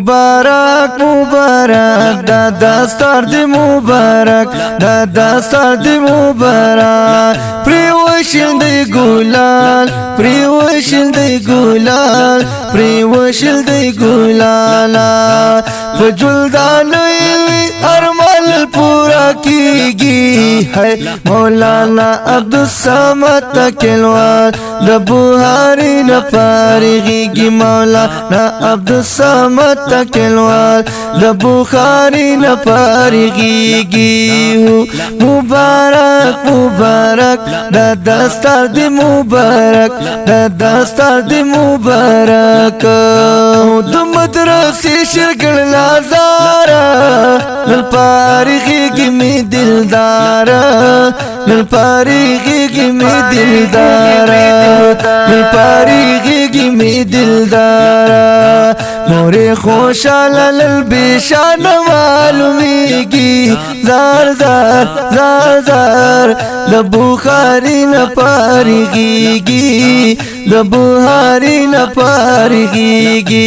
مبارک مبارک دا دستار دی مبارک دا دستار دی مبارک پریوشل دی گلال پریوشل دی گلال پریوشل دی گلالا فجلدانوی ارمال پورا کیگی ہے مولانا عبدالصمد تکلوان د بوہاری نپارغی گی مولانا عبدالصمد تکلوان د بخاری نپارغی گی مبارک مبارک دا دستار دی مبارک دا دستار دی مبارک د مدرسی شرگل لازارا نل پارغی گی می دلدارا نل پارغی گی می دلدارا نل پارغی گی می دلدارا موری خوشالا للبیشان معلومیگی زار زار زار زار لبخاری نپارغیگی لبخاری نپارغیگی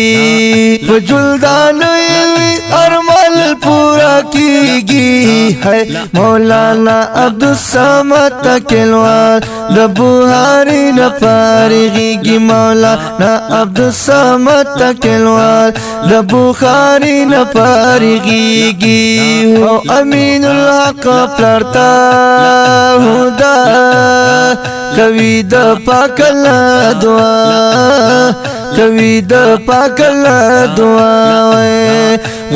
فجلدانوی ارمال پورا کیگی ہے مولانا عبدالصمد تکلوان لبخاری نپارغیگی مولانا عبدالصمد تکلوان لبخاری نپارغیگی او امین الحق پلرتا ہدا کوي د پاک الله دعا کوي د پاک الله دعا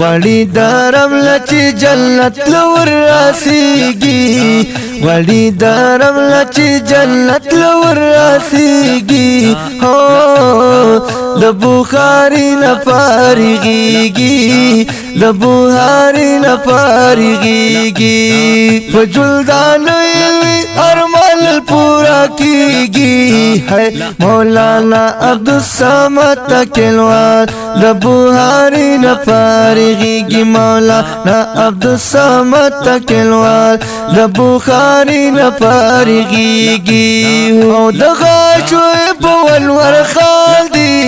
غړي درم لچ جنت لور راسيږي غړي درم لچ جنت لور راسيږي هو د بخاري نه فارغيږي د بخاري نه فارغيږي فجلدانوي ارمان پورا کیگی ہے مولانا عبدالصمد تکلوان د بخاری نه فارغیږي مولانا عبدالصمد تکلوان د بخاری نه فارغیږي او د غاښو په ولور خال دی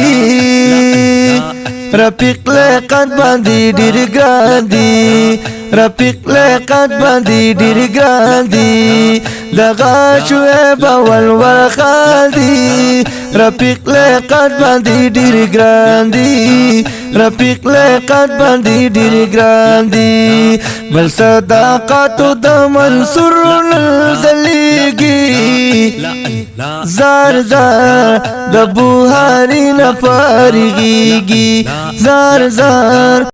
رفیق لقد باندې ډیر ګران دی رفیق لقد باندې ډیر ګران دی دغه شوه بول ورخال دی رفیق لقد باندې ډیر ګران دی رفیق لقد باندې ډیر ګران دی بل صداقت د منصور زلیږي زار زار د بوهاری نه فارغیږي زار زار